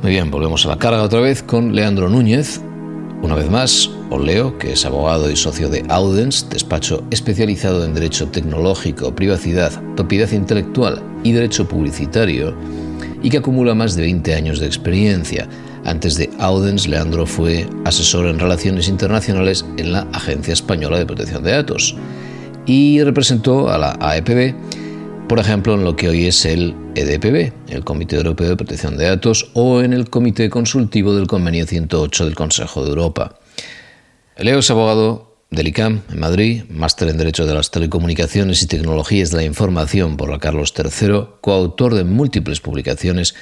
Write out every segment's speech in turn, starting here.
Muy bien, volvemos a la carga otra vez con Leandro Núñez. Una vez más, os leo, que es abogado y socio de Audens, despacho especializado en derecho tecnológico, privacidad, propiedad intelectual y derecho publicitario, y que acumula más de 20 años de experiencia. Antes de Audens, Leandro fue asesor en relaciones internacionales en la Agencia Española de Protección de Datos y representó a la AEPB, por ejemplo, en lo que hoy es el EDPB, el Comité Europeo de Protección de Datos, o en el Comité Consultivo del Convenio 108 del Consejo de Europa. Leo es abogado del ICAM en Madrid, máster en Derecho de las Telecomunicaciones y Tecnologías de la Información por la Carlos III, coautor de múltiples publicaciones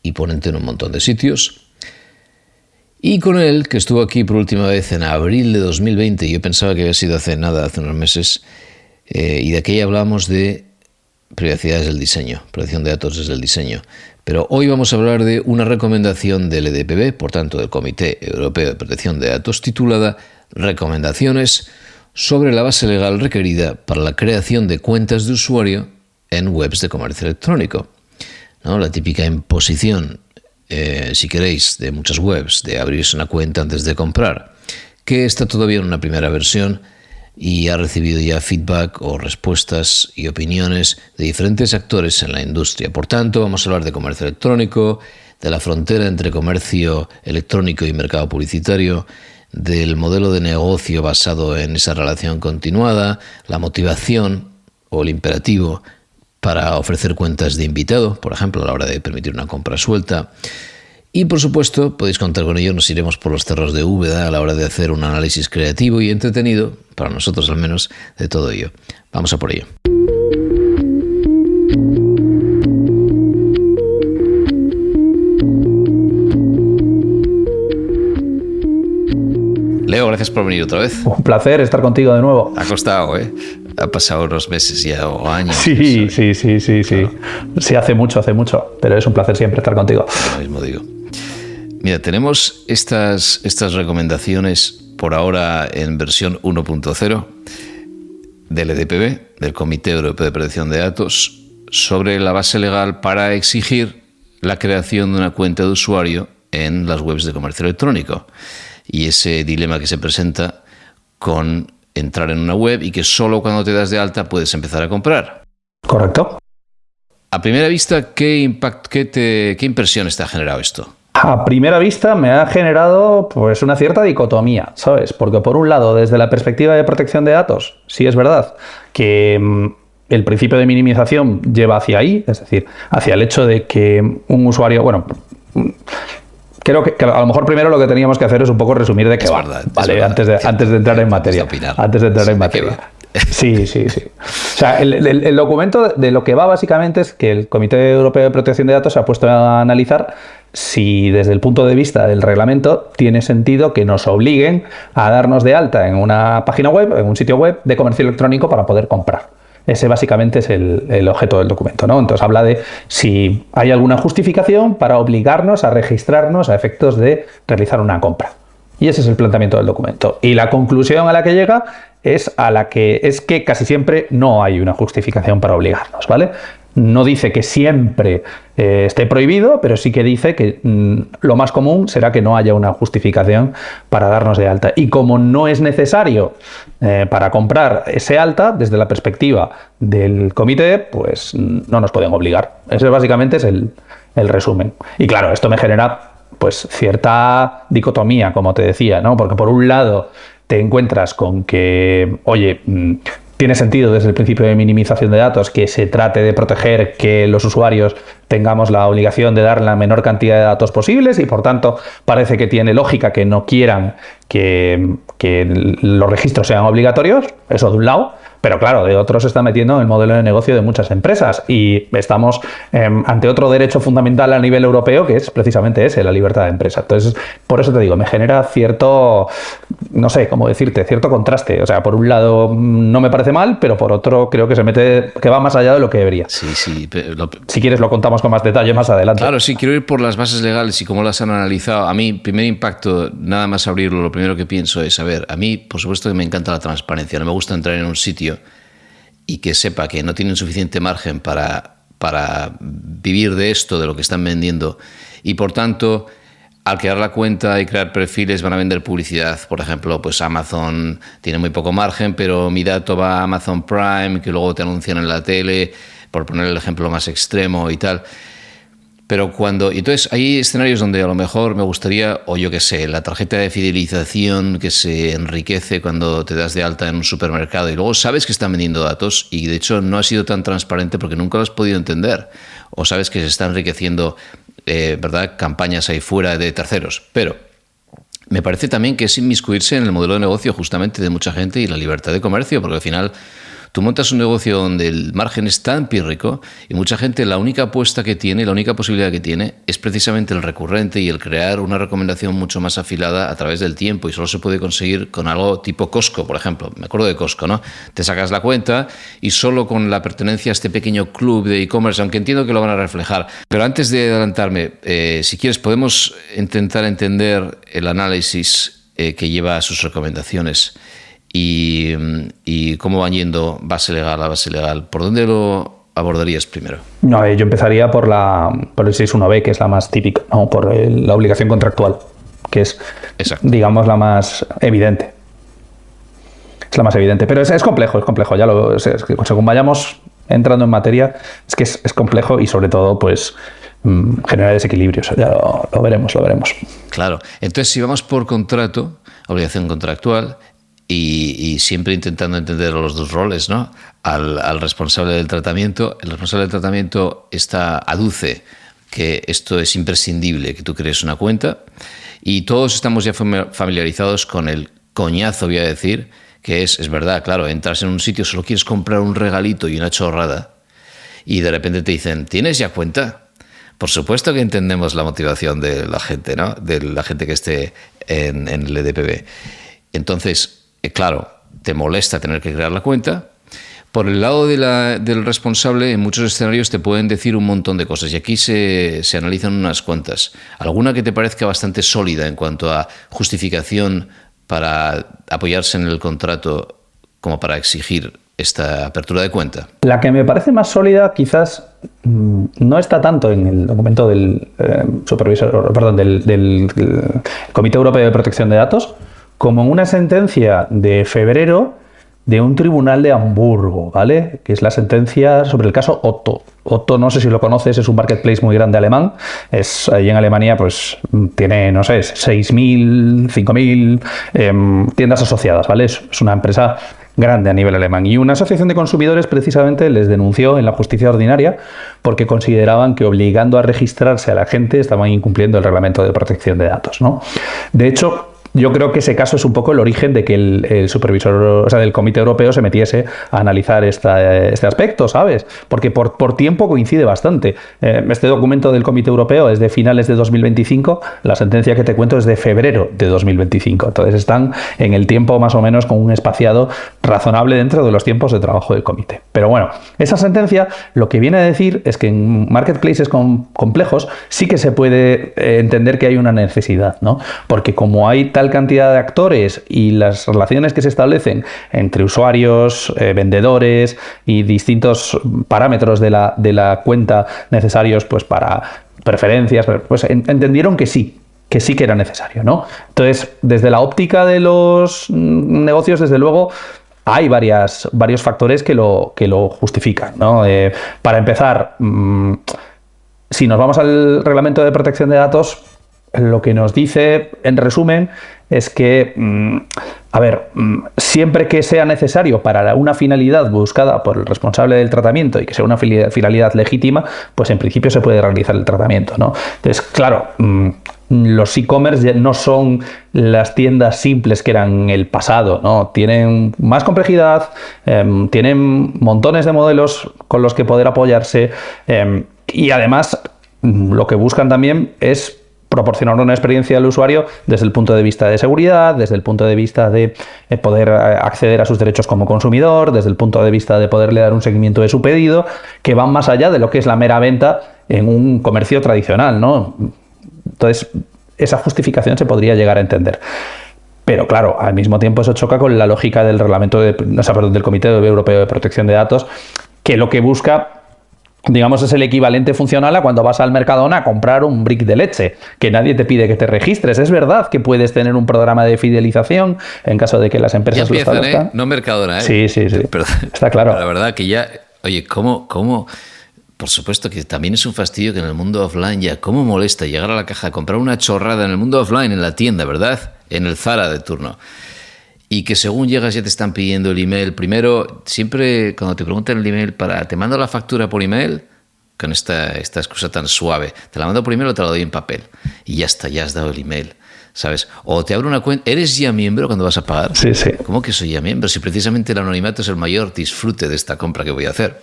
y ponente en un montón de sitios. Y con él, que estuvo aquí por última vez en abril de 2020, yo pensaba que había sido hace nada, hace unos meses, y de aquella hablamos de privacidad desde el diseño, protección de datos desde el diseño. Pero hoy vamos a hablar de una recomendación del EDPB, por tanto del Comité Europeo de Protección de Datos, titulada Recomendaciones sobre la base legal requerida para la creación de cuentas de usuario en webs de comercio electrónico. ¿No? La típica imposición, si queréis, de muchas webs de abrirse una cuenta antes de comprar, que está todavía en una primera versión y ha recibido ya feedback o respuestas y opiniones de diferentes actores en la industria. Por tanto, vamos a hablar de comercio electrónico, de la frontera entre comercio electrónico y mercado publicitario, del modelo de negocio basado en esa relación continuada, la motivación o el imperativo para ofrecer cuentas de invitado, por ejemplo, a la hora de permitir una compra suelta. Y, por supuesto, podéis contar con ello, nos iremos por los cerros de Úbeda a la hora de hacer un análisis creativo y entretenido, para nosotros al menos, de todo ello. Vamos a por ello. Leo, gracias por venir otra vez. Un placer estar contigo de nuevo. Ha costado, ¿eh? Ha pasado unos meses ya o años. Sí. Claro. Sí, hace mucho, pero es un placer siempre estar contigo. Lo mismo digo. Mira, tenemos estas recomendaciones por ahora en versión 1.0 del EDPB, del Comité Europeo de Protección de Datos, sobre la base legal para exigir la creación de una cuenta de usuario en las webs de comercio electrónico. Y ese dilema que se presenta con entrar en una web y que solo cuando te das de alta puedes empezar a comprar. Correcto. A primera vista, ¿qué impresiones te ha generado esto? A primera vista me ha generado pues una cierta dicotomía, ¿sabes? Porque por un lado, desde la perspectiva de protección de datos, sí es verdad que el principio de minimización lleva hacia ahí, es decir, hacia el hecho de que un usuario, creo que a lo mejor primero lo que teníamos que hacer es un poco resumir de qué va, ¿vale? Antes de entrar en materia. Sí. O sea, el documento de lo que va básicamente es que el Comité Europeo de Protección de Datos se ha puesto a analizar si desde el punto de vista del reglamento tiene sentido que nos obliguen a darnos de alta en una página web, en un sitio web de comercio electrónico para poder comprar. Ese básicamente es el objeto del documento, ¿no? Entonces habla de si hay alguna justificación para obligarnos a registrarnos a efectos de realizar una compra. Y ese es el planteamiento del documento. Y la conclusión a la que llega es que casi siempre no hay una justificación para obligarnos, ¿vale? No dice que siempre esté prohibido, pero sí que dice que lo más común será que no haya una justificación para darnos de alta. Y como no es necesario para comprar ese alta, desde la perspectiva del comité, pues no nos pueden obligar. Ese básicamente es el resumen. Y claro, esto me genera pues cierta dicotomía, como te decía, ¿no? Porque por un lado te encuentras con que, oye, tiene sentido desde el principio de minimización de datos que se trate de proteger que los usuarios tengamos la obligación de dar la menor cantidad de datos posibles y por tanto parece que tiene lógica que no quieran que los registros sean obligatorios, eso de un lado. Pero claro, de otro se está metiendo en el modelo de negocio de muchas empresas y estamos ante otro derecho fundamental a nivel europeo que es precisamente ese, la libertad de empresa. Entonces, por eso te digo, me genera cierto, no sé cómo decirte, cierto contraste. O sea, por un lado no me parece mal, pero por otro creo que va más allá de lo que debería. Sí. Si quieres lo contamos con más detalle más adelante. Claro, sí, quiero ir por las bases legales y cómo las han analizado. A mí, primer impacto, nada más abrirlo, lo primero que pienso es, a ver, a mí, por supuesto que me encanta la transparencia, no me gusta entrar en un sitio y que sepa que no tienen suficiente margen para vivir de esto, de lo que están vendiendo, y por tanto, al crear la cuenta y crear perfiles van a vender publicidad. Por ejemplo, pues Amazon tiene muy poco margen, pero mi dato va a Amazon Prime, que luego te anuncian en la tele, por poner el ejemplo más extremo y tal. Pero entonces hay escenarios donde a lo mejor me gustaría, o yo qué sé, la tarjeta de fidelización que se enriquece cuando te das de alta en un supermercado y luego sabes que están vendiendo datos y de hecho no ha sido tan transparente porque nunca lo has podido entender. O sabes que se está enriqueciendo, ¿verdad?, campañas ahí fuera de terceros. Pero me parece también que es inmiscuirse en el modelo de negocio justamente de mucha gente y la libertad de comercio, porque al final tú montas un negocio donde el margen es tan pírrico y mucha gente la única apuesta que tiene, la única posibilidad que tiene es precisamente el recurrente y el crear una recomendación mucho más afilada a través del tiempo y solo se puede conseguir con algo tipo Costco, por ejemplo. Me acuerdo de Costco, ¿no? Te sacas la cuenta y solo con la pertenencia a este pequeño club de e-commerce, aunque entiendo que lo van a reflejar. Pero antes de adelantarme, si quieres podemos intentar entender el análisis que lleva a sus recomendaciones. Y cómo van yendo base legal a base legal. ¿Por dónde lo abordarías primero? No, yo empezaría por el 6.1b, que es la más típica, ¿no? Por la obligación contractual, que es, exacto, digamos, la más evidente. Es la más evidente, pero es complejo, ya según vayamos entrando en materia, es que es complejo y sobre todo, pues, genera desequilibrios. Ya lo veremos. Claro. Entonces, si vamos por contrato, obligación contractual, y siempre intentando entender los dos roles, ¿no? Al responsable del tratamiento. El responsable del tratamiento aduce que esto es imprescindible, que tú crees una cuenta, y todos estamos ya familiarizados con el coñazo, voy a decir, que es verdad, claro, entras en un sitio, solo quieres comprar un regalito y una chorrada, y de repente te dicen, ¿tienes ya cuenta? Por supuesto que entendemos la motivación de la gente, ¿no? De la gente que esté en el EDPB. Entonces, claro, te molesta tener que crear la cuenta. Por el lado del responsable, en muchos escenarios te pueden decir un montón de cosas y aquí se analizan unas cuantas. ¿Alguna que te parezca bastante sólida en cuanto a justificación para apoyarse en el contrato como para exigir esta apertura de cuenta? La que me parece más sólida quizás no está tanto en el documento del del Comité Europeo de Protección de Datos, como en una sentencia de febrero de un tribunal de Hamburgo, ¿vale? Que es la sentencia sobre el caso Otto. Otto, no sé si lo conoces, es un marketplace muy grande alemán. Allí en Alemania, pues, tiene, no sé, 6.000, 5.000 tiendas asociadas, ¿vale? Es una empresa grande a nivel alemán. Y una asociación de consumidores precisamente les denunció en la justicia ordinaria porque consideraban que obligando a registrarse a la gente estaban incumpliendo el reglamento de protección de datos, ¿no? De hecho, yo creo que ese caso es un poco el origen de que el supervisor, o sea, del Comité Europeo se metiese a analizar este aspecto, ¿sabes? Porque por tiempo coincide bastante. Este documento del Comité Europeo es de finales de 2025, la sentencia que te cuento es de febrero de 2025. Entonces están en el tiempo más o menos con un espaciado razonable dentro de los tiempos de trabajo del comité. Pero bueno, esa sentencia lo que viene a decir es que en marketplaces complejos sí que se puede entender que hay una necesidad, ¿no? Porque como hay tal cantidad de actores y las relaciones que se establecen entre usuarios, vendedores y distintos parámetros de la cuenta necesarios, pues, para preferencias, pues entendieron que sí que era necesario, ¿no? Entonces, desde la óptica de los negocios, desde luego, hay varios factores que lo justifican, ¿no? Para empezar, si nos vamos al reglamento de protección de datos, lo que nos dice, en resumen, es que, siempre que sea necesario para una finalidad buscada por el responsable del tratamiento y que sea una finalidad legítima, pues en principio se puede realizar el tratamiento, ¿no? Entonces, claro, los e-commerce no son las tiendas simples que eran en el pasado, ¿no? Tienen más complejidad, tienen montones de modelos con los que poder apoyarse, y además lo que buscan también es proporcionar una experiencia al usuario desde el punto de vista de seguridad, desde el punto de vista de poder acceder a sus derechos como consumidor, desde el punto de vista de poderle dar un seguimiento de su pedido, que van más allá de lo que es la mera venta en un comercio tradicional, ¿no? Entonces, esa justificación se podría llegar a entender. Pero claro, al mismo tiempo eso choca con la lógica del reglamento del Comité Europeo de Protección de Datos, que lo que busca digamos, es el equivalente funcional a cuando vas al Mercadona a comprar un brick de leche, que nadie te pide que te registres. Es verdad que puedes tener un programa de fidelización en caso de que las empresas ya empiezan, lo establezcan. No Mercadona, Sí. Pero, está claro. Pero la verdad que ya, oye, ¿cómo? Por supuesto que también es un fastidio que en el mundo offline ya, ¿cómo molesta llegar a la caja, comprar una chorrada en el mundo offline, en la tienda, ¿verdad? En el Zara de turno. Y que según llegas ya te están pidiendo el email. Primero, siempre cuando te preguntan el email te mando la factura por email, con esta excusa tan suave, te la mando por email o te la doy en papel. Y ya está, ya has dado el email, ¿sabes? O te abro una cuenta. ¿Eres ya miembro cuando vas a pagar? Sí. ¿Cómo que soy ya miembro? Si precisamente el anonimato es el mayor disfrute de esta compra que voy a hacer.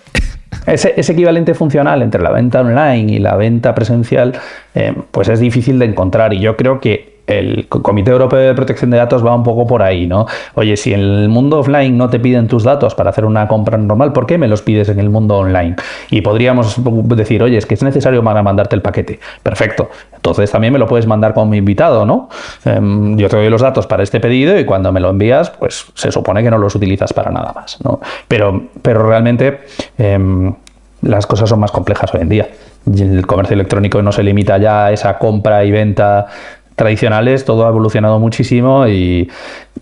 Ese equivalente funcional entre la venta online y la venta presencial, pues es difícil de encontrar. Y yo creo que el Comité Europeo de Protección de Datos va un poco por ahí, ¿no? Oye, si en el mundo offline no te piden tus datos para hacer una compra normal, ¿por qué me los pides en el mundo online? Y podríamos decir, oye, es que es necesario para mandarte el paquete. Perfecto. Entonces también me lo puedes mandar como invitado, ¿no? Yo te doy los datos para este pedido y cuando me lo envías, pues se supone que no los utilizas para nada más, ¿no? Pero realmente las cosas son más complejas hoy en día. El comercio electrónico no se limita ya a esa compra y venta tradicionales, todo ha evolucionado muchísimo y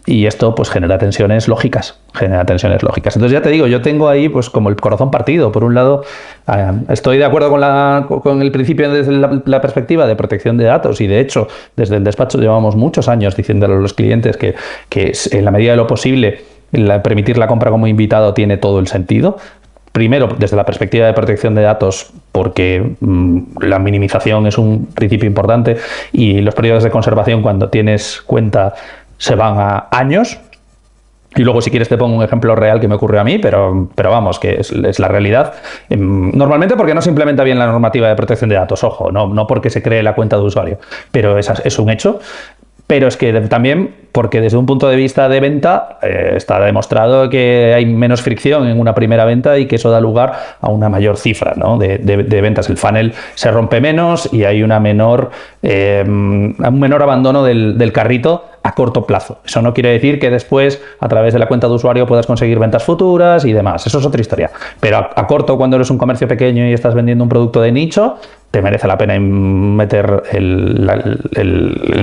esto pues genera tensiones lógicas. Entonces ya te digo, yo tengo ahí pues como el corazón partido. Por un lado, estoy de acuerdo con el principio desde la perspectiva de protección de datos y de hecho desde el despacho llevamos muchos años diciéndole a los clientes que en la medida de lo posible permitir la compra como invitado tiene todo el sentido. Primero, desde la perspectiva de protección de datos, porque la minimización es un principio importante y los periodos de conservación cuando tienes cuenta se van a años. Y luego, si quieres, te pongo un ejemplo real que me ocurrió a mí, pero vamos, que es la realidad. Normalmente porque no se implementa bien la normativa de protección de datos, ojo, no porque se cree la cuenta de usuario, pero es un hecho. Pero es que también porque desde un punto de vista de venta está demostrado que hay menos fricción en una primera venta y que eso da lugar a una mayor cifra, ¿no? de ventas. El funnel se rompe menos y hay un menor abandono del carrito a corto plazo. Eso no quiere decir que después, a través de la cuenta de usuario, puedas conseguir ventas futuras y demás. Eso es otra historia. Pero a corto, cuando eres un comercio pequeño y estás vendiendo un producto de nicho, te merece la pena meter el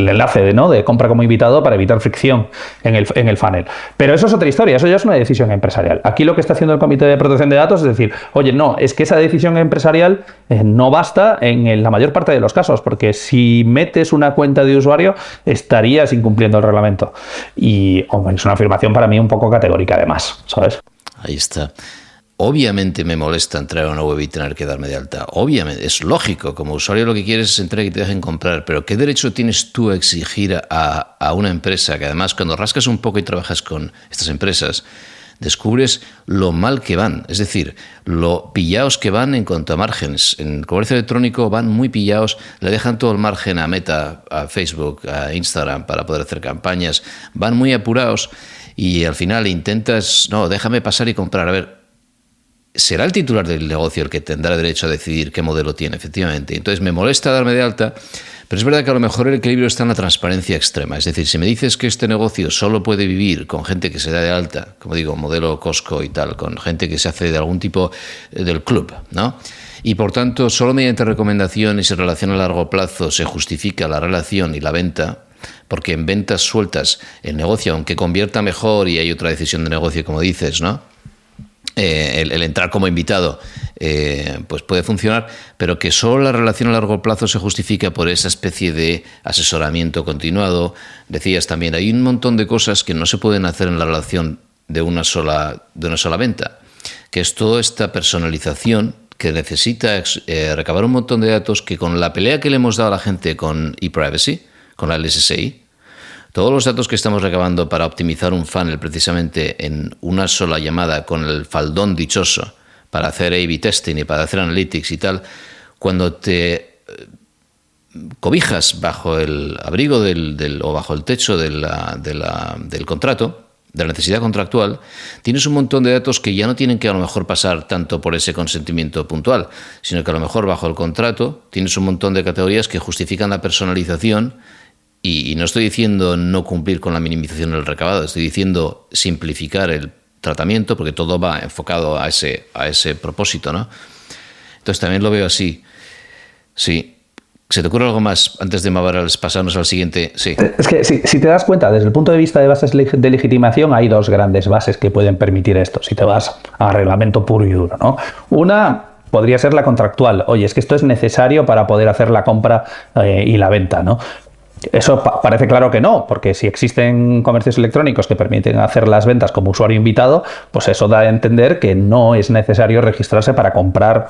enlace de compra como invitado para evitar fricción en el funnel. Pero eso es otra historia, eso ya es una decisión empresarial. Aquí lo que está haciendo el Comité de Protección de Datos es decir, oye, no, es que esa decisión empresarial no basta en la mayor parte de los casos, porque si metes una cuenta de usuario estarías incumpliendo el reglamento. Y es una afirmación para mí un poco categórica además, ¿sabes? Ahí está. Obviamente me molesta entrar a una web y tener que darme de alta. Obviamente, es lógico. Como usuario lo que quieres es entrar y te dejen comprar. Pero ¿qué derecho tienes tú a exigir a una empresa que además cuando rascas un poco y trabajas con estas empresas, descubres lo mal que van? Es decir, lo pillaos que van en cuanto a márgenes. En el comercio electrónico van muy pillaos, le dejan todo el margen a Meta, a Facebook, a Instagram para poder hacer campañas. Van muy apurados y al final intentas, no, déjame pasar y comprar. A ver, será el titular del negocio el que tendrá derecho a decidir qué modelo tiene, efectivamente. Entonces me molesta darme de alta, pero es verdad que a lo mejor el equilibrio está en la transparencia extrema. Es decir, si me dices que este negocio solo puede vivir con gente que se da de alta, como digo, modelo Costco y tal, con gente que se hace de algún tipo del club, ¿no? Y por tanto, solo mediante recomendaciones y relación a largo plazo se justifica la relación y la venta, porque en ventas sueltas el negocio, aunque convierta mejor y hay otra decisión de negocio, como dices, ¿no? El entrar como invitado pues puede funcionar, pero que solo la relación a largo plazo se justifica por esa especie de asesoramiento continuado. Decías también, hay un montón de cosas que no se pueden hacer en la relación de una sola venta, que es toda esta personalización que necesita recabar un montón de datos que con la pelea que le hemos dado a la gente con ePrivacy, con la LSSI, todos los datos que estamos recabando para optimizar un funnel precisamente en una sola llamada con el faldón dichoso para hacer A/B testing y para hacer analytics y tal, cuando te cobijas bajo el abrigo o bajo el techo del contrato, de la necesidad contractual, tienes un montón de datos que ya no tienen que a lo mejor pasar tanto por ese consentimiento puntual, sino que a lo mejor bajo el contrato tienes un montón de categorías que justifican la personalización. Y no estoy diciendo no cumplir con la minimización del recabado, estoy diciendo simplificar el tratamiento, porque todo va enfocado a ese propósito, ¿no? Entonces también lo veo así. Sí. ¿Se te ocurre algo más antes de pasarnos al siguiente? Sí. Es que si te das cuenta, desde el punto de vista de bases de legitimación, hay dos grandes bases que pueden permitir esto, si te vas a reglamento puro y duro, ¿no? Una podría ser la contractual. Oye, es que esto es necesario para poder hacer la compra y la venta, ¿no? Eso parece claro que no, porque si existen comercios electrónicos que permiten hacer las ventas como usuario invitado, pues eso da a entender que no es necesario registrarse para comprar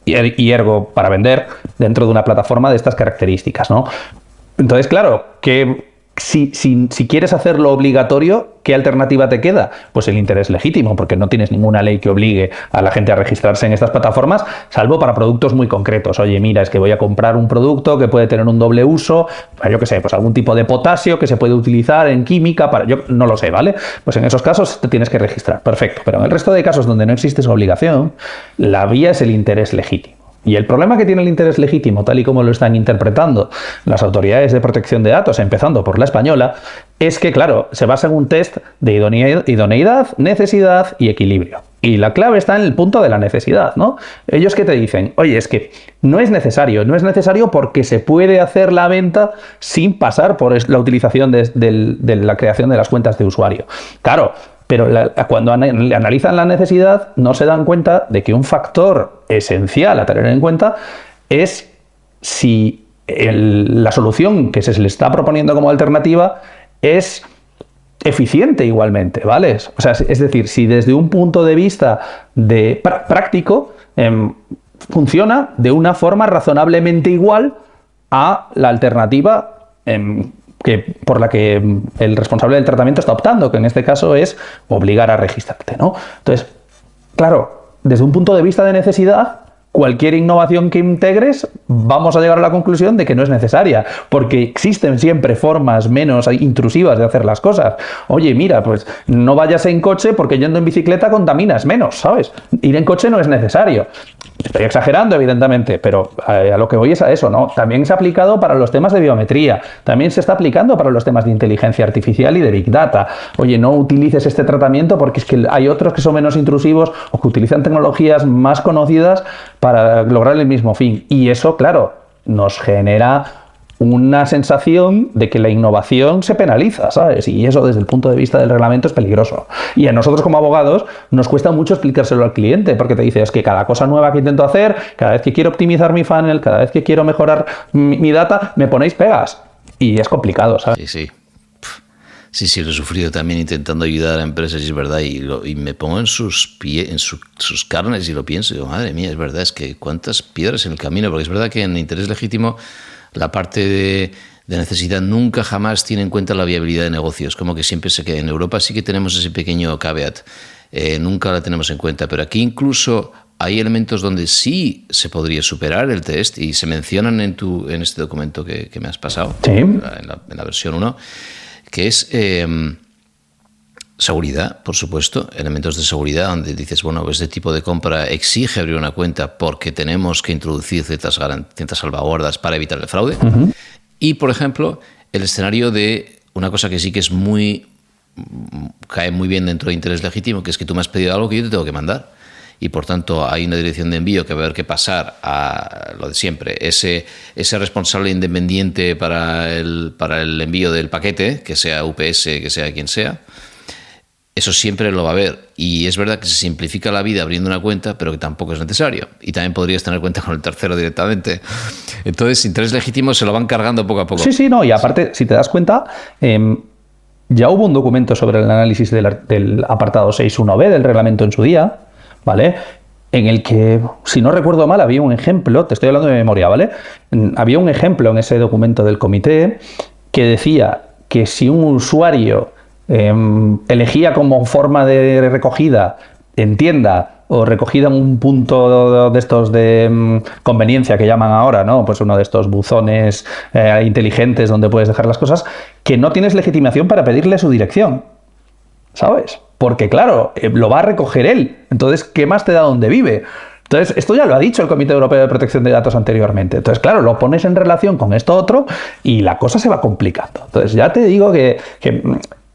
y ergo para vender dentro de una plataforma de estas características, ¿no? Entonces, claro, que si quieres hacerlo obligatorio, ¿qué alternativa te queda? Pues el interés legítimo, porque no tienes ninguna ley que obligue a la gente a registrarse en estas plataformas, salvo para productos muy concretos. Oye, mira, es que voy a comprar un producto que puede tener un doble uso, yo qué sé, pues algún tipo de potasio que se puede utilizar en química, yo no lo sé, ¿vale? Pues en esos casos te tienes que registrar, perfecto. Pero en el resto de casos donde no existe esa obligación, la vía es el interés legítimo. Y el problema que tiene el interés legítimo, tal y como lo están interpretando las autoridades de protección de datos, empezando por la española, es que, claro, se basa en un test de idoneidad, necesidad y equilibrio. Y la clave está en el punto de la necesidad, ¿no? Ellos que te dicen, oye, es que no es necesario porque se puede hacer la venta sin pasar por la utilización de la creación de las cuentas de usuario. Claro, pero cuando analizan la necesidad no se dan cuenta de que un factor esencial a tener en cuenta es si la solución que se le está proponiendo como alternativa es eficiente igualmente, ¿vale? O sea, es decir, si desde un punto de vista práctico funciona de una forma razonablemente igual a la alternativa por la que el responsable del tratamiento está optando, que en este caso es obligar a registrarte, ¿no? Entonces, claro, desde un punto de vista de necesidad, cualquier innovación que integres, vamos a llegar a la conclusión de que no es necesaria, porque existen siempre formas menos intrusivas de hacer las cosas. Oye, mira, pues no vayas en coche porque yendo en bicicleta contaminas menos, ¿sabes? Ir en coche no es necesario. Estoy exagerando, evidentemente, pero a lo que voy es a eso, ¿no? También se ha aplicado para los temas de biometría, también se está aplicando para los temas de inteligencia artificial y de Big Data. Oye, no utilices este tratamiento porque es que hay otros que son menos intrusivos o que utilizan tecnologías más conocidas para lograr el mismo fin. Y eso, claro, nos genera una sensación de que la innovación se penaliza, ¿sabes? Y eso desde el punto de vista del reglamento es peligroso. Y a nosotros como abogados nos cuesta mucho explicárselo al cliente, porque te dice, es que cada cosa nueva que intento hacer, cada vez que quiero optimizar mi funnel, cada vez que quiero mejorar mi data, me ponéis pegas. Y es complicado, ¿sabes? Sí. Sí, lo he sufrido también intentando ayudar a empresas, y es verdad, y me pongo en sus carnes y lo pienso, y digo, madre mía, es verdad, es que cuántas piedras en el camino, porque es verdad que en interés legítimo la parte de necesidad nunca jamás tiene en cuenta la viabilidad de negocios, como que siempre se queda. En Europa sí que tenemos ese pequeño caveat, nunca la tenemos en cuenta, pero aquí incluso hay elementos donde sí se podría superar el test y se mencionan en este documento que me has pasado, ¿sí? en la versión 1, que es seguridad, por supuesto, elementos de seguridad donde dices, bueno, este tipo de compra exige abrir una cuenta porque tenemos que introducir ciertas salvaguardas para evitar el fraude. Uh-huh. Y, por ejemplo, el escenario de una cosa que sí que es cae muy bien dentro de interés legítimo, que es que tú me has pedido algo que yo te tengo que mandar. Y, por tanto, hay una dirección de envío que va a haber que pasar a lo de siempre. Ese responsable independiente para el envío del paquete, que sea UPS, que sea quien sea, eso siempre lo va a haber. Y es verdad que se simplifica la vida abriendo una cuenta, pero que tampoco es necesario. Y también podrías tener cuenta con el tercero directamente. Entonces, interés legítimo se lo van cargando poco a poco. Sí, no. Y aparte, si te das cuenta, ya hubo un documento sobre el análisis del apartado 6.1b del reglamento en su día, ¿vale? En el que, si no recuerdo mal, había un ejemplo, te estoy hablando de memoria, ¿vale? Había un ejemplo en ese documento del comité que decía que si un usuario elegía como forma de recogida en tienda o recogida en un punto de estos de conveniencia que llaman ahora, ¿no? Pues uno de estos buzones inteligentes donde puedes dejar las cosas, que no tienes legitimación para pedirle su dirección, ¿sabes? Porque claro, lo va a recoger él. Entonces, ¿qué más te da donde vive? Entonces, esto ya lo ha dicho el Comité Europeo de Protección de Datos anteriormente. Entonces, claro, lo pones en relación con esto otro y la cosa se va complicando. Entonces, ya te digo que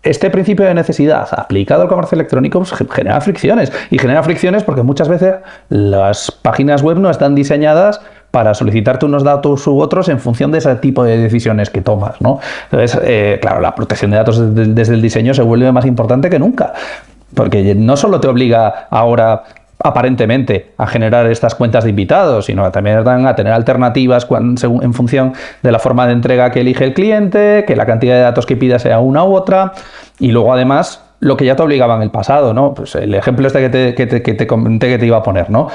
este principio de necesidad aplicado al comercio electrónico pues, genera fricciones. Y genera fricciones porque muchas veces las páginas web no están diseñadas para solicitarte unos datos u otros en función de ese tipo de decisiones que tomas, ¿no? Entonces, claro, la protección de datos desde el diseño se vuelve más importante que nunca. Porque no solo te obliga ahora aparentemente a generar estas cuentas de invitados, sino también a tener alternativas en función de la forma de entrega que elige el cliente, que la cantidad de datos que pida sea una u otra, y luego además lo que ya te obligaba en el pasado, ¿no? Pues el ejemplo este que te comenté que te iba a poner, ¿no?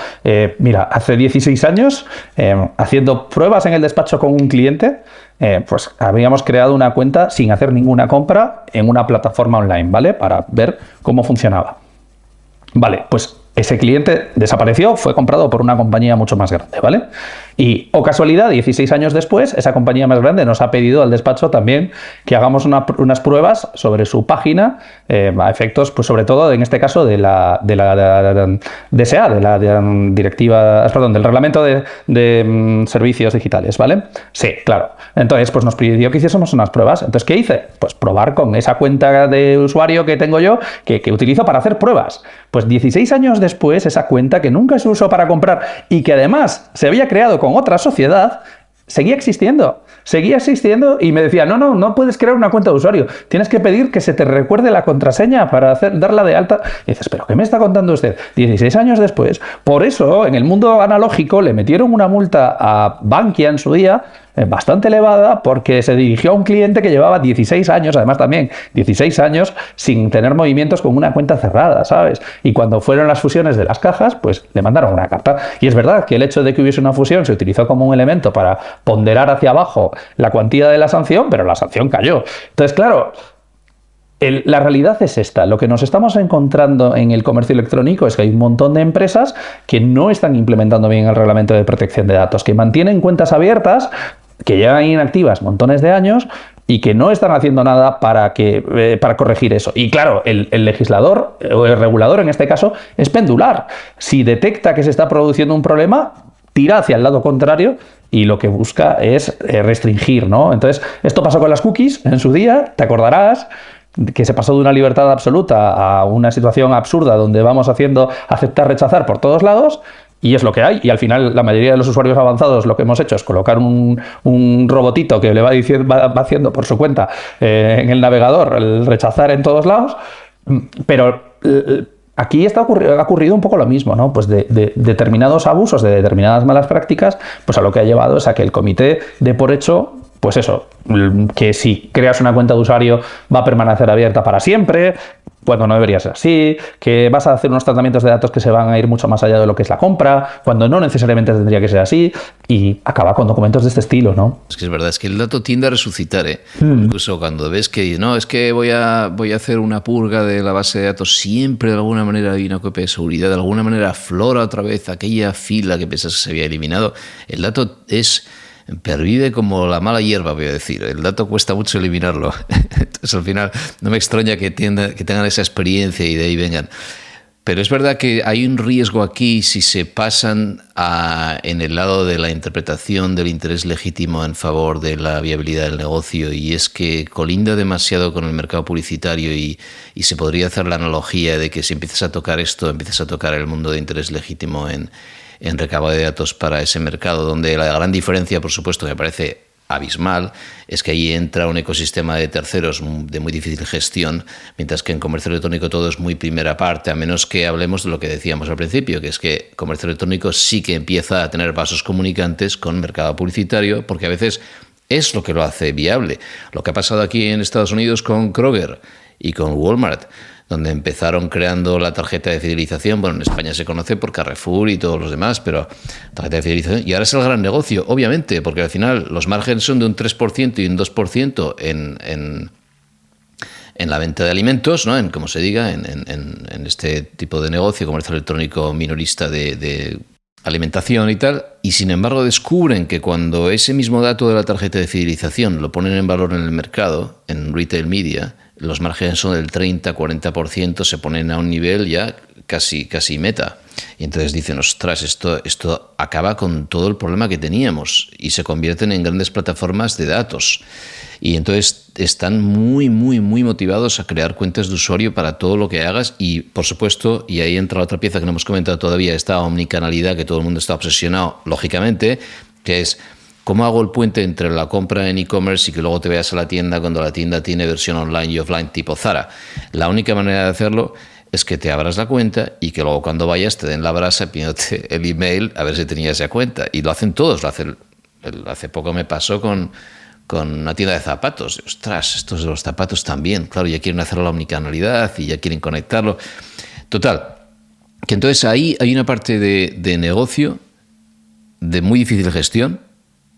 Mira, hace 16 años, haciendo pruebas en el despacho con un cliente, pues habíamos creado una cuenta sin hacer ninguna compra en una plataforma online, ¿vale? Para ver cómo funcionaba. Vale, pues ese cliente desapareció, fue comprado por una compañía mucho más grande, ¿vale? Y, o casualidad, 16 años después, esa compañía más grande nos ha pedido al despacho también que hagamos unas pruebas sobre su página, a efectos, pues sobre todo, en este caso, de la DSA, directiva, perdón, del reglamento de servicios digitales, ¿vale? Sí, claro. Entonces, pues nos pidió que hiciésemos unas pruebas. Entonces, ¿qué hice? Pues probar con esa cuenta de usuario que tengo yo, que utilizo para hacer pruebas. Pues 16 años después, esa cuenta que nunca se usó para comprar y que además se había creado con otra sociedad, seguía existiendo y me decía, no puedes crear una cuenta de usuario, tienes que pedir que se te recuerde la contraseña para darla de alta. Y dices, ¿pero qué me está contando usted? 16 años después. Por eso, en el mundo analógico le metieron una multa a Bankia en su día, bastante elevada, porque se dirigió a un cliente que llevaba 16 años, además también 16 años, sin tener movimientos con una cuenta cerrada, ¿sabes? Y cuando fueron las fusiones de las cajas, pues le mandaron una carta. Y es verdad que el hecho de que hubiese una fusión se utilizó como un elemento para ponderar hacia abajo la cuantía de la sanción, pero la sanción cayó. Entonces, claro, la realidad es esta. Lo que nos estamos encontrando en el comercio electrónico es que hay un montón de empresas que no están implementando bien el reglamento de protección de datos, que mantienen cuentas abiertas, que llevan inactivas montones de años y que no están haciendo nada para corregir eso. Y claro, el legislador o el regulador en este caso es pendular. Si detecta que se está produciendo un problema, tira hacia el lado contrario y lo que busca es restringir, ¿no? Entonces, esto pasó con las cookies en su día, te acordarás, que se pasó de una libertad absoluta a una situación absurda donde vamos haciendo aceptar, rechazar por todos lados. Y es lo que hay, y al final la mayoría de los usuarios avanzados lo que hemos hecho es colocar un robotito que le va haciendo por su cuenta en el navegador el rechazar en todos lados, pero aquí ha ocurrido un poco lo mismo, ¿no? Pues de determinados abusos, de determinadas malas prácticas, pues a lo que ha llevado es a que el comité dé por hecho, pues eso, que si creas una cuenta de usuario va a permanecer abierta para siempre, cuando no debería ser así, que vas a hacer unos tratamientos de datos que se van a ir mucho más allá de lo que es la compra, cuando no necesariamente tendría que ser así, y acaba con documentos de este estilo, ¿no? Es que es verdad, es que el dato tiende a resucitar, ¿eh? Incluso cuando ves que no, es que voy a hacer una purga de la base de datos, siempre de alguna manera hay una copia de seguridad, de alguna manera aflora otra vez aquella fila que pensas que se había eliminado. El dato pervive como la mala hierba, voy a decir. El dato cuesta mucho eliminarlo. Entonces, al final, no me extraña que tengan esa experiencia y de ahí vengan. Pero es verdad que hay un riesgo aquí si se pasan en el lado de la interpretación del interés legítimo en favor de la viabilidad del negocio, y es que colinda demasiado con el mercado publicitario y se podría hacer la analogía de que si empiezas a tocar esto, empiezas a tocar el mundo de interés legítimo en recabo de datos para ese mercado, donde la gran diferencia, por supuesto, que me parece abismal, es que ahí entra un ecosistema de terceros de muy difícil gestión, mientras que en comercio electrónico todo es muy primera parte, a menos que hablemos de lo que decíamos al principio, que es que comercio electrónico sí que empieza a tener vasos comunicantes con mercado publicitario, porque a veces es lo que lo hace viable. Lo que ha pasado aquí en Estados Unidos con Kroger y con Walmart, donde empezaron creando la tarjeta de fidelización. Bueno, en España se conoce por Carrefour y todos los demás, pero tarjeta de fidelización. Y ahora es el gran negocio, obviamente, porque al final los márgenes son de un 3% y un 2% en la venta de alimentos, ¿no? En como se diga, en este tipo de negocio, comercio electrónico minorista de alimentación y tal, y sin embargo descubren que cuando ese mismo dato de la tarjeta de fidelización lo ponen en valor en el mercado, en retail media, los márgenes son del 30-40%, se ponen a un nivel ya casi meta. Y entonces dicen, ostras, esto acaba con todo el problema que teníamos y se convierten en grandes plataformas de datos. Y entonces están muy, muy, muy motivados a crear cuentas de usuario para todo lo que hagas y, por supuesto, y ahí entra la otra pieza que no hemos comentado todavía, esta omnicanalidad que todo el mundo está obsesionado, lógicamente, que es cómo hago el puente entre la compra en e-commerce y que luego te veas a la tienda cuando la tienda tiene versión online y offline tipo Zara. La única manera de hacerlo es que te abras la cuenta y que luego cuando vayas te den la brasa pidiéndote el email a ver si tenías esa cuenta. Y lo hacen todos. Hace poco me pasó con una tienda de zapatos. Ostras, estos de los zapatos también. Claro, ya quieren hacer la omnicanalidad y ya quieren conectarlo. Total, que entonces ahí hay una parte de negocio de muy difícil gestión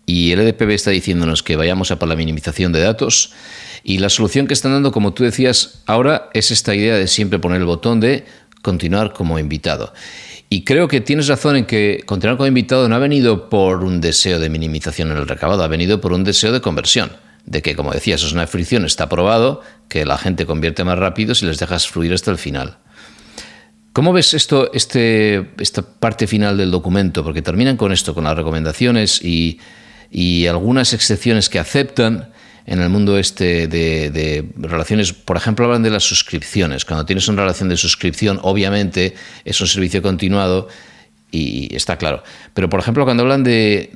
y el EDPB está diciéndonos que vayamos a por la minimización de datos. Y la solución que están dando, como tú decías, ahora es esta idea de siempre poner el botón de continuar como invitado. Y creo que tienes razón en que continuar como invitado no ha venido por un deseo de minimización en el recabado, ha venido por un deseo de conversión. De que, como decías, es una fricción, está probado que la gente convierte más rápido si les dejas fluir hasta el final. ¿Cómo ves esta parte final del documento? Porque terminan con esto, con las recomendaciones y algunas excepciones que aceptan. En el mundo de relaciones, por ejemplo, hablan de las suscripciones. Cuando tienes una relación de suscripción, obviamente es un servicio continuado y está claro. Pero, por ejemplo, cuando hablan de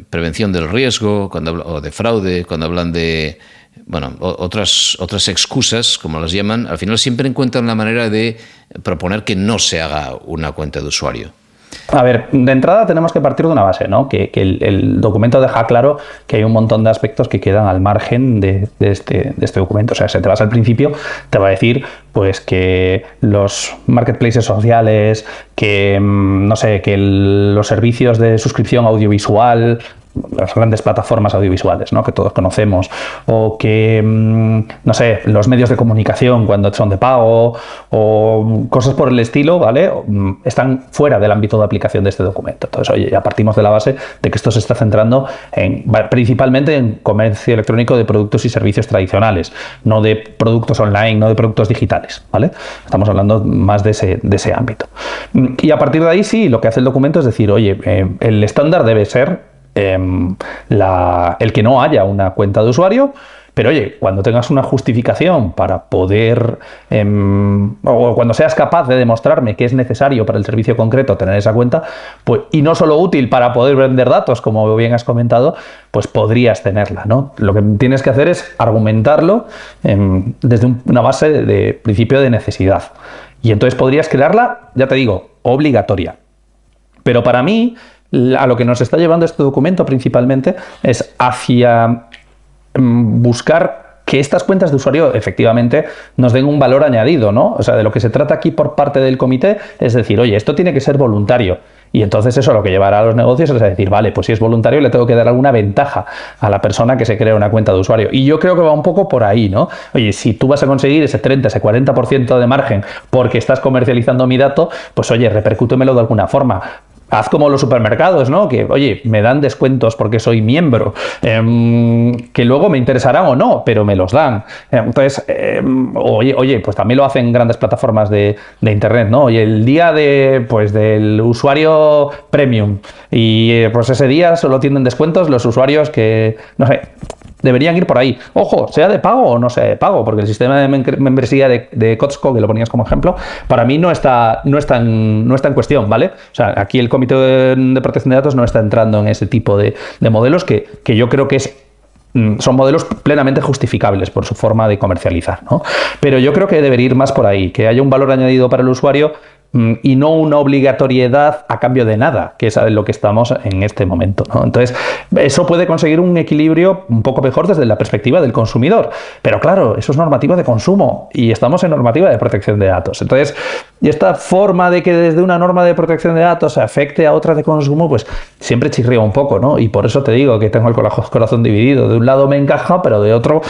prevención del riesgo o de fraude, cuando hablan de otras excusas, como las llaman, al final siempre encuentran la manera de proponer que no se haga una cuenta de usuario. A ver, de entrada tenemos que partir de una base, ¿no? Que el documento deja claro que hay un montón de aspectos que quedan al margen de este documento. O sea, si te vas al principio, te va a decir pues que los marketplaces sociales, que no sé, que los servicios de suscripción audiovisual, las grandes plataformas audiovisuales, ¿no? Que todos conocemos, o que, no sé, los medios de comunicación cuando son de pago, o cosas por el estilo, ¿vale? Están fuera del ámbito de aplicación de este documento. Entonces, oye, ya partimos de la base de que esto se está centrando principalmente en comercio electrónico de productos y servicios tradicionales, no de productos online, no de productos digitales, ¿vale? Estamos hablando más de ese ámbito. Y a partir de ahí, sí, lo que hace el documento es decir, oye, el estándar debe ser el que no haya una cuenta de usuario, pero oye, cuando tengas una justificación para poder, o cuando seas capaz de demostrarme que es necesario para el servicio concreto tener esa cuenta, pues, y no solo útil para poder vender datos, como bien has comentado, pues podrías tenerla, ¿no? Lo que tienes que hacer es argumentarlo desde una base de principio de necesidad. Y entonces podrías crearla, ya te digo, obligatoria. Pero para mí, a lo que nos está llevando este documento principalmente es hacia buscar que estas cuentas de usuario efectivamente nos den un valor añadido, ¿no? O sea, de lo que se trata aquí por parte del comité es decir, oye, esto tiene que ser voluntario. Y entonces eso lo que llevará a los negocios es decir, vale, pues si es voluntario le tengo que dar alguna ventaja a la persona que se crea una cuenta de usuario. Y yo creo que va un poco por ahí, ¿no? Oye, si tú vas a conseguir ese 30, ese 40% de margen porque estás comercializando mi dato, pues oye, repercútemelo de alguna forma. Haz como los supermercados, ¿no? Que, oye, me dan descuentos porque soy miembro, que luego me interesarán o no, pero me los dan. Entonces, oye, pues también lo hacen grandes plataformas de Internet, ¿no? Oye, el día del usuario premium y pues ese día solo tienen descuentos los usuarios que, no sé, deberían ir por ahí. Ojo, sea de pago o no sea de pago, porque el sistema de membresía de Costco, que lo ponías como ejemplo, para mí no está en cuestión, ¿vale? O sea, aquí el Comité de Protección de Datos no está entrando en ese tipo de modelos que yo creo que son modelos plenamente justificables por su forma de comercializar, ¿no? Pero yo creo que debería ir más por ahí, que haya un valor añadido para el usuario y no una obligatoriedad a cambio de nada, que es lo que estamos en este momento, ¿no? Entonces, eso puede conseguir un equilibrio un poco mejor desde la perspectiva del consumidor. Pero claro, eso es normativa de consumo y estamos en normativa de protección de datos. Entonces, y esta forma de que desde una norma de protección de datos se afecte a otra de consumo, pues siempre chirría un poco, ¿no? Y por eso te digo que tengo el corazón dividido. De un lado me encaja, pero de otro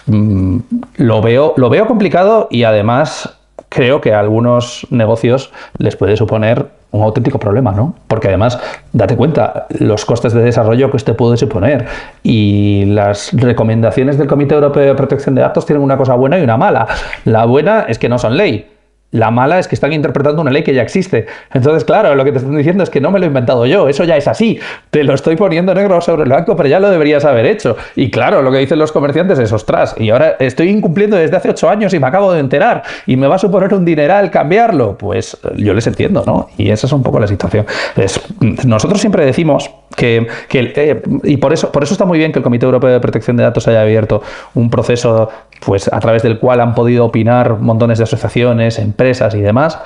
lo veo complicado y además creo que a algunos negocios les puede suponer un auténtico problema, ¿no? Porque además, date cuenta, los costes de desarrollo que este puede suponer y las recomendaciones del Comité Europeo de Protección de Datos tienen una cosa buena y una mala. La buena es que no son ley. La mala es que están interpretando una ley que ya existe. Entonces, claro, lo que te están diciendo es que no me lo he inventado yo, eso ya es así. Te lo estoy poniendo negro sobre el blanco, pero ya lo deberías haber hecho. Y claro, lo que dicen los comerciantes es, ostras, y ahora estoy incumpliendo desde hace 8 años y me acabo de enterar, y me va a suponer un dineral cambiarlo. Pues yo les entiendo, ¿no? Y esa es un poco la situación. Nosotros siempre decimos y por eso está muy bien que el Comité Europeo de Protección de Datos haya abierto un proceso pues a través del cual han podido opinar montones de asociaciones, empresas y demás,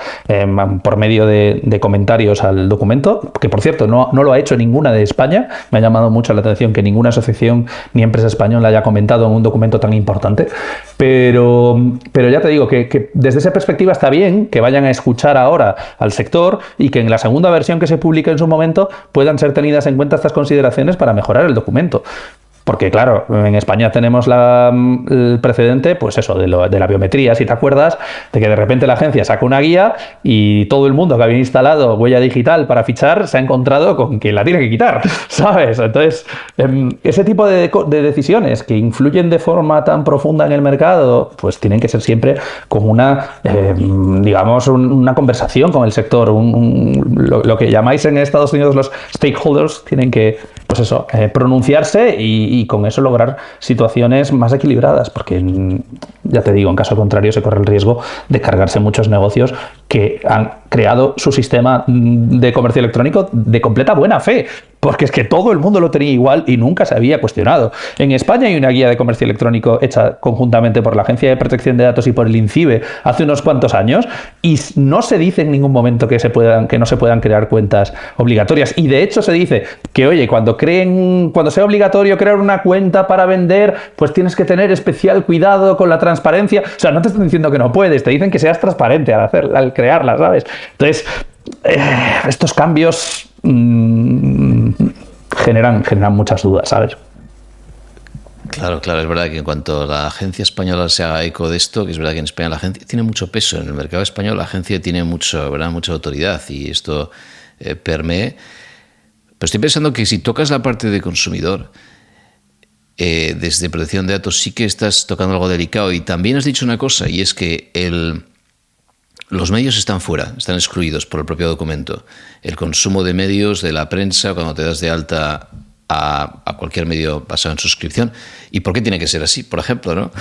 por medio de comentarios al documento, que por cierto no lo ha hecho ninguna de España. Me ha llamado mucho la atención que ninguna asociación ni empresa española haya comentado en un documento tan importante, pero ya te digo que desde esa perspectiva está bien que vayan a escuchar ahora al sector y que en la segunda versión que se publique en su momento puedan ser tenidas en cuenta estas consideraciones para mejorar el documento. Porque, claro, en España tenemos el precedente, pues eso, de la biometría, si te acuerdas, de que de repente la agencia saca una guía y todo el mundo que había instalado huella digital para fichar se ha encontrado con que la tiene que quitar, ¿sabes? Entonces, ese tipo de decisiones que influyen de forma tan profunda en el mercado, pues tienen que ser siempre con una, digamos, una conversación con el sector. Lo que llamáis en Estados Unidos los stakeholders tienen que, pues eso, pronunciarse y con eso lograr situaciones más equilibradas, porque ya te digo, en caso contrario se corre el riesgo de cargarse muchos negocios que han creado su sistema de comercio electrónico de completa buena fe, porque es que todo el mundo lo tenía igual y nunca se había cuestionado. En España hay una guía de comercio electrónico hecha conjuntamente por la Agencia de Protección de Datos y por el INCIBE hace unos cuantos años y no se dice en ningún momento que no se puedan crear cuentas obligatorias. Y de hecho se dice que, oye, cuando sea obligatorio crear una cuenta para vender, pues tienes que tener especial cuidado con la transparencia. O sea, no te están diciendo que no puedes, te dicen que seas transparente al crearla, ¿sabes? Entonces, estos cambios generan muchas dudas, ¿sabes? Claro, es verdad que en cuanto la agencia española se haga eco de esto, que es verdad que en España la agencia tiene mucho peso, en el mercado español la agencia tiene mucha autoridad y esto permee. Pero estoy pensando que si tocas la parte de consumidor, desde protección de datos sí que estás tocando algo delicado, y también has dicho una cosa, y es que los medios están fuera, están excluidos por el propio documento. El consumo de medios, de la prensa, cuando te das de alta a cualquier medio basado en suscripción. ¿Y por qué tiene que ser así? Por ejemplo, ¿no?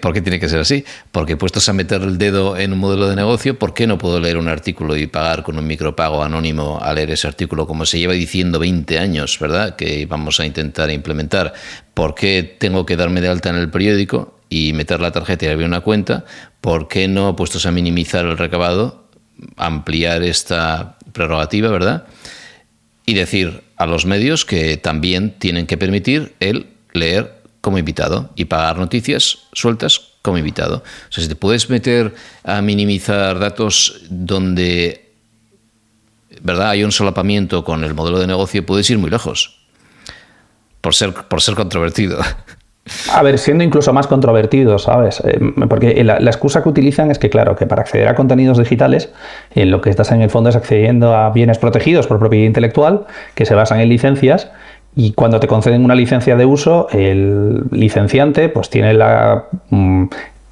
¿Por qué tiene que ser así? Porque puestos a meter el dedo en un modelo de negocio, ¿por qué no puedo leer un artículo y pagar con un micropago anónimo a leer ese artículo, como se lleva diciendo 20 años, ¿verdad?, que vamos a intentar implementar? ¿Por qué tengo que darme de alta en el periódico y meter la tarjeta y abrir una cuenta? ¿Por qué no, puestos a minimizar el recabado, ampliar esta prerrogativa, ¿verdad?, y decir a los medios que también tienen que permitir el leer como invitado y pagar noticias sueltas como invitado? O sea, si te puedes meter a minimizar datos donde, ¿verdad?, hay un solapamiento con el modelo de negocio, puedes ir muy lejos por ser controvertido. A ver, siendo incluso más controvertido, ¿sabes? Porque la excusa que utilizan es que, claro, que para acceder a contenidos digitales, lo que estás en el fondo es accediendo a bienes protegidos por propiedad intelectual, que se basan en licencias, y cuando te conceden una licencia de uso, el licenciante pues tiene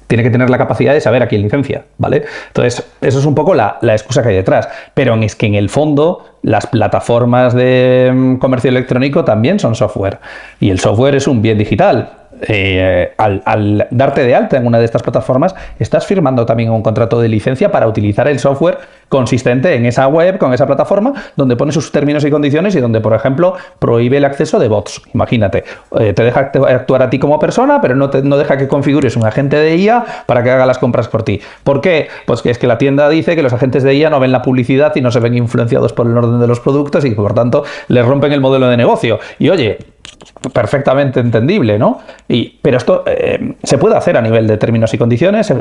que tener la capacidad de saber a quién licencia, ¿vale? Entonces, eso es un poco la excusa que hay detrás. Pero es que en el fondo las plataformas de comercio electrónico también son software. Y el software es un bien digital. Al darte de alta en una de estas plataformas, estás firmando también un contrato de licencia para utilizar el software consistente en esa web, con esa plataforma, donde pone sus términos y condiciones y donde, por ejemplo, prohíbe el acceso de bots. Imagínate, te deja actuar a ti como persona, pero no deja que configures un agente de IA para que haga las compras por ti. ¿Por qué? Pues que es que la tienda dice que los agentes de IA no ven la publicidad y no se ven influenciados por el orden de los productos y que, por tanto, les rompen el modelo de negocio. Y oye, perfectamente entendible, ¿no? Pero esto se puede hacer a nivel de términos y condiciones,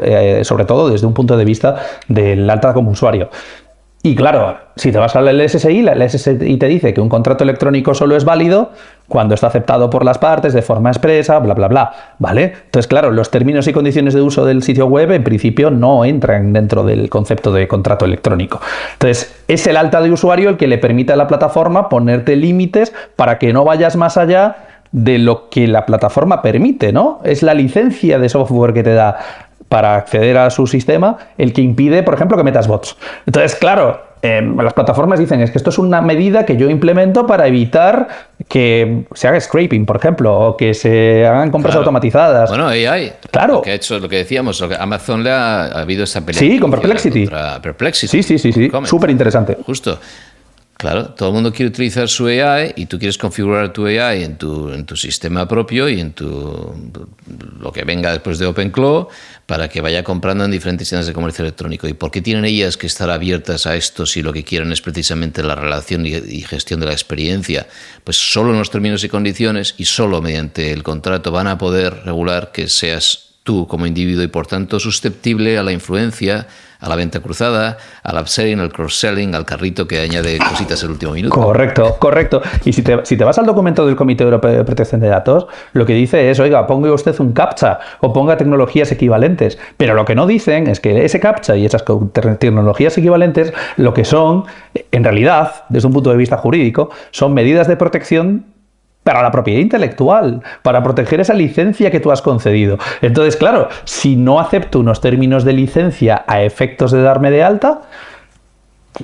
sobre todo desde un punto de vista del alta como usuario. Y claro, si te vas a la LSI, la LSI te dice que un contrato electrónico solo es válido cuando está aceptado por las partes de forma expresa, bla, bla, bla, ¿vale? Entonces, claro, los términos y condiciones de uso del sitio web en principio no entran dentro del concepto de contrato electrónico. Entonces, es el alta de usuario el que le permite a la plataforma ponerte límites para que no vayas más allá de lo que la plataforma permite, ¿no? Es la licencia de software que te da para acceder a su sistema el que impide, por ejemplo, que metas bots. Entonces, claro, las plataformas dicen es que esto es una medida que yo implemento para evitar que se haga scraping, por ejemplo, o que se hagan compras automatizadas. Bueno, AI. Claro. Lo que ha hecho, lo que decíamos, Amazon ha habido esa pelea. Sí, con Perplexity. Contra Perplexity. Sí. Súper interesante. Justo. Claro, todo el mundo quiere utilizar su AI y tú quieres configurar tu AI en tu sistema propio y en lo que venga después de OpenClaw para que vaya comprando en diferentes tiendas de comercio electrónico. ¿Y por qué tienen ellas que estar abiertas a esto si lo que quieren es precisamente la relación y gestión de la experiencia? Pues solo en los términos y condiciones y solo mediante el contrato van a poder regular que seas tú como individuo y por tanto susceptible a la influencia, a la venta cruzada, al upselling, al cross-selling, al carrito que añade cositas el último minuto. Correcto. Y si te vas al documento del Comité Europeo de Protección de Datos, lo que dice es, oiga, ponga usted un CAPTCHA o ponga tecnologías equivalentes. Pero lo que no dicen es que ese CAPTCHA y esas tecnologías equivalentes, lo que son, en realidad, desde un punto de vista jurídico, son medidas de protección para la propiedad intelectual, para proteger esa licencia que tú has concedido. Entonces, claro, si no acepto unos términos de licencia a efectos de darme de alta,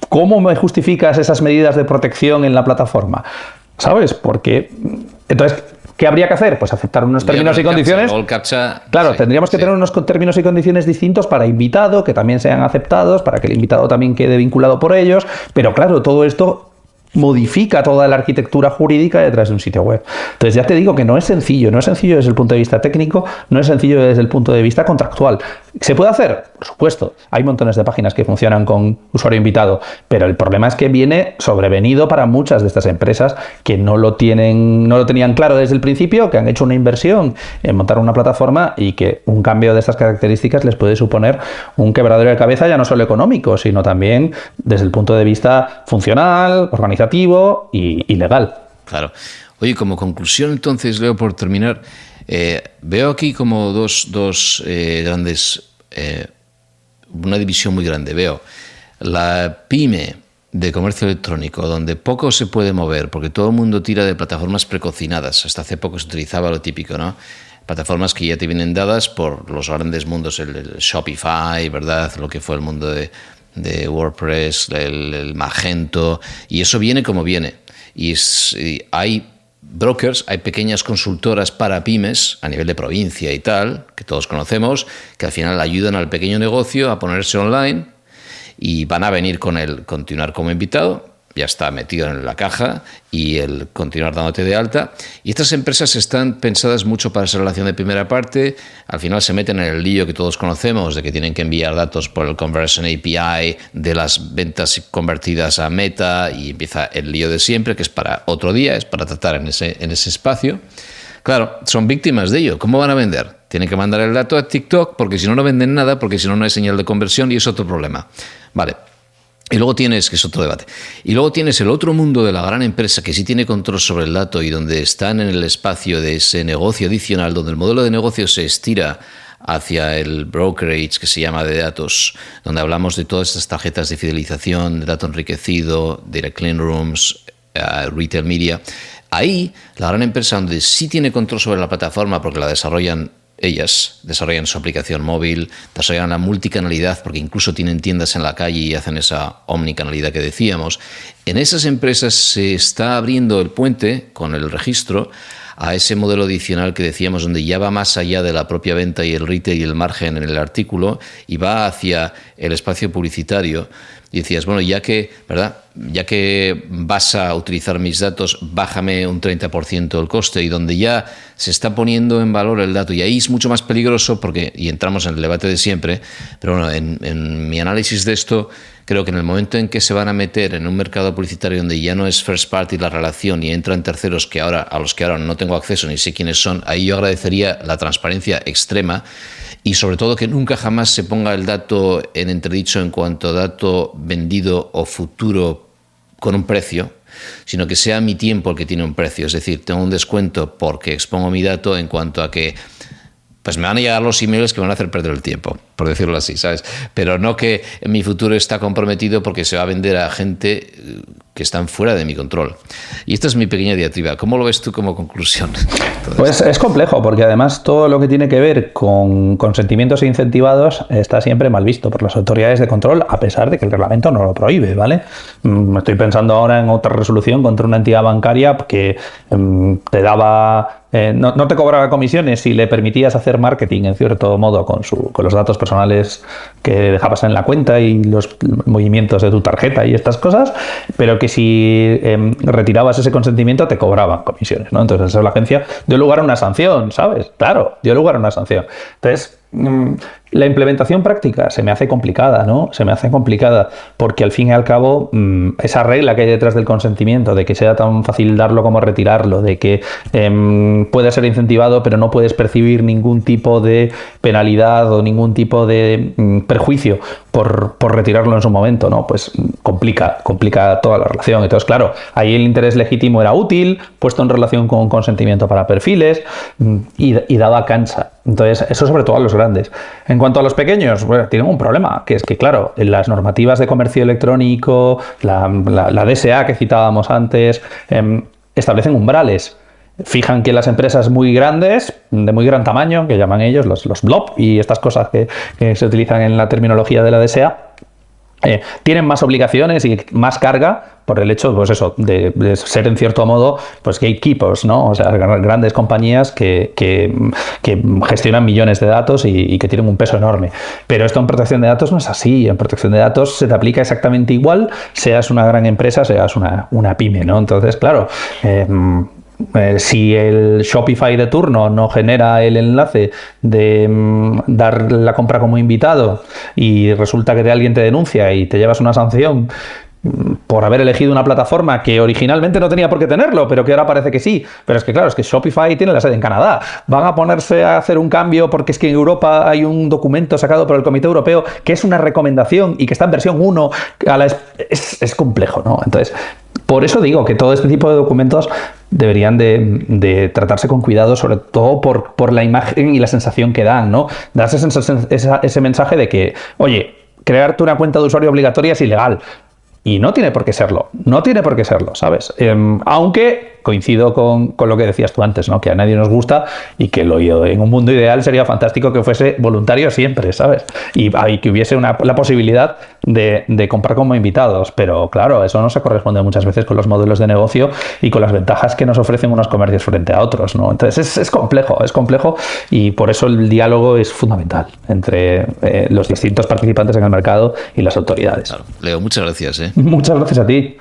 ¿cómo me justificas esas medidas de protección en la plataforma? ¿Sabes? Porque, entonces, ¿qué habría que hacer? Pues aceptar unos términos y condiciones. Claro, tendríamos que tener unos términos y condiciones distintos para invitado, que también sean aceptados, para que el invitado también quede vinculado por ellos. Pero claro, todo esto modifica toda la arquitectura jurídica detrás de un sitio web. Entonces ya te digo que no es sencillo desde el punto de vista técnico, no es sencillo desde el punto de vista contractual. ¿Se puede hacer? Por supuesto. Hay montones de páginas que funcionan con usuario invitado, pero el problema es que viene sobrevenido para muchas de estas empresas que no lo tenían claro desde el principio, que han hecho una inversión en montar una plataforma y que un cambio de estas características les puede suponer un quebradero de cabeza ya no solo económico, sino también desde el punto de vista funcional, organizativo y legal. Claro. Oye, como conclusión entonces, Leo, por terminar, veo aquí como dos grandes, una división muy grande. Veo la pyme de comercio electrónico, donde poco se puede mover, porque todo el mundo tira de plataformas precocinadas. Hasta hace poco se utilizaba lo típico, ¿no? Plataformas que ya te vienen dadas por los grandes mundos, el Shopify, ¿verdad? Lo que fue el mundo de WordPress, el Magento, y eso viene como viene. Y hay brokers, hay pequeñas consultoras para pymes a nivel de provincia y tal, que todos conocemos, que al final ayudan al pequeño negocio a ponerse online y van a venir con el continuar como invitado, ya está metido en la caja, y el continuar dándote de alta. Y estas empresas están pensadas mucho para esa relación de primera parte. Al final se meten en el lío que todos conocemos de que tienen que enviar datos por el Conversion API de las ventas convertidas a Meta, y empieza el lío de siempre, que es para otro día, es para tratar en ese espacio. Claro, son víctimas de ello. ¿Cómo van a vender? Tienen que mandar el dato a TikTok, porque si no, no venden nada, porque si no, no hay señal de conversión, y es otro problema. Vale. Y luego tienes, que es otro debate, y luego tienes el otro mundo de la gran empresa que sí tiene control sobre el dato y donde están en el espacio de ese negocio adicional, donde el modelo de negocio se estira hacia el brokerage que se llama de datos, donde hablamos de todas estas tarjetas de fidelización, de dato enriquecido, data clean rooms, retail media. Ahí, la gran empresa donde sí tiene control sobre la plataforma porque la desarrollan ellas, desarrollan su aplicación móvil, desarrollan la multicanalidad porque incluso tienen tiendas en la calle y hacen esa omnicanalidad que decíamos. En esas empresas se está abriendo el puente con el registro a ese modelo adicional que decíamos, donde ya va más allá de la propia venta y el retail y el margen en el artículo y va hacia el espacio publicitario. Y decías, bueno, ya que vas a utilizar mis datos, bájame un 30% el coste, y donde ya se está poniendo en valor el dato. Y ahí es mucho más peligroso porque, y entramos en el debate de siempre, pero bueno, en mi análisis de esto, creo que en el momento en que se van a meter en un mercado publicitario donde ya no es first party la relación y entran terceros a los que ahora no tengo acceso ni sé quiénes son, ahí yo agradecería la transparencia extrema. Y sobre todo que nunca jamás se ponga el dato en entredicho en cuanto a dato vendido o futuro con un precio, sino que sea mi tiempo el que tiene un precio. Es decir, tengo un descuento porque expongo mi dato en cuanto a que pues me van a llegar los emails que van a hacer perder el tiempo. por decirlo así, ¿sabes? Pero no que mi futuro está comprometido porque se va a vender a gente que están fuera de mi control. Y esta es mi pequeña diatriba. ¿Cómo lo ves tú como conclusión? Pues es complejo, porque además todo lo que tiene que ver con consentimientos incentivados está siempre mal visto por las autoridades de control, a pesar de que el reglamento no lo prohíbe, ¿vale? Estoy pensando ahora en otra resolución contra una entidad bancaria que te daba... no te cobraba comisiones si le permitías hacer marketing, en cierto modo, con los datos personales que dejabas en la cuenta y los movimientos de tu tarjeta y estas cosas, pero que si retirabas ese consentimiento te cobraban comisiones, ¿no? Entonces eso la agencia dio lugar a una sanción, ¿sabes? Claro, dio lugar a una sanción. Entonces, la implementación práctica se me hace complicada, ¿no? Se me hace complicada porque al fin y al cabo esa regla que hay detrás del consentimiento, de que sea tan fácil darlo como retirarlo, de que puede ser incentivado pero no puedes percibir ningún tipo de penalidad o ningún tipo de perjuicio por retirarlo en su momento, ¿no? Pues complica toda la relación. Entonces, claro, ahí el interés legítimo era útil, puesto en relación con consentimiento para perfiles y daba cansa. Entonces, eso sobre todo a los grandes. En cuanto a los pequeños, bueno, tienen un problema, que es que, claro, en las normativas de comercio electrónico, la DSA que citábamos antes, establecen umbrales. Fijan que las empresas muy grandes, de muy gran tamaño, que llaman ellos los blob y estas cosas que se utilizan en la terminología de la DSA, tienen más obligaciones y más carga por el hecho, pues eso, de ser en cierto modo, pues gatekeepers, ¿no? O sea, grandes compañías que gestionan millones de datos y que tienen un peso enorme. Pero esto en protección de datos no es así. En protección de datos se te aplica exactamente igual, seas una gran empresa, seas una pyme, ¿no? Entonces, claro, si el Shopify de turno no genera el enlace de dar la compra como invitado y resulta que alguien te denuncia y te llevas una sanción por haber elegido una plataforma que originalmente no tenía por qué tenerlo, pero que ahora parece que sí. Pero es que claro, es que Shopify tiene la sede en Canadá. Van a ponerse a hacer un cambio porque es que en Europa hay un documento sacado por el Comité Europeo que es una recomendación y que está en versión 1. Es complejo, ¿no? Entonces, por eso digo que todo este tipo de documentos deberían de tratarse con cuidado, sobre todo por la imagen y la sensación que dan, ¿no? Darse ese mensaje de que, oye, crearte una cuenta de usuario obligatoria es ilegal. Y no tiene por qué serlo, ¿sabes? Aunque coincido con lo que decías tú antes, ¿no? Que a nadie nos gusta y que en un mundo ideal sería fantástico que fuese voluntario siempre, ¿sabes? Y que hubiese la posibilidad de comprar como invitados, pero claro, eso no se corresponde muchas veces con los modelos de negocio y con las ventajas que nos ofrecen unos comercios frente a otros, ¿no? Entonces es complejo y por eso el diálogo es fundamental entre los distintos participantes en el mercado y las autoridades. Claro. Leo, muchas gracias. Muchas gracias a ti.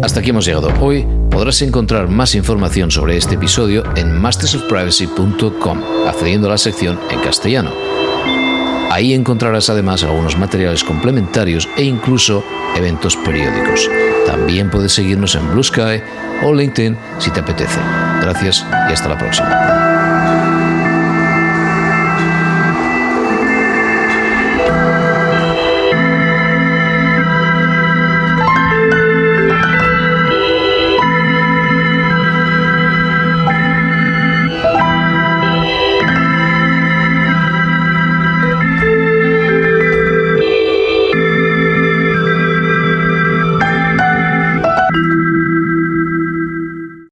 Hasta aquí hemos llegado. Hoy podrás encontrar más información sobre este episodio en mastersofprivacy.com, accediendo a la sección en castellano. Ahí encontrarás además algunos materiales complementarios e incluso eventos periódicos. También puedes seguirnos en Blue Sky o LinkedIn si te apetece. Gracias y hasta la próxima.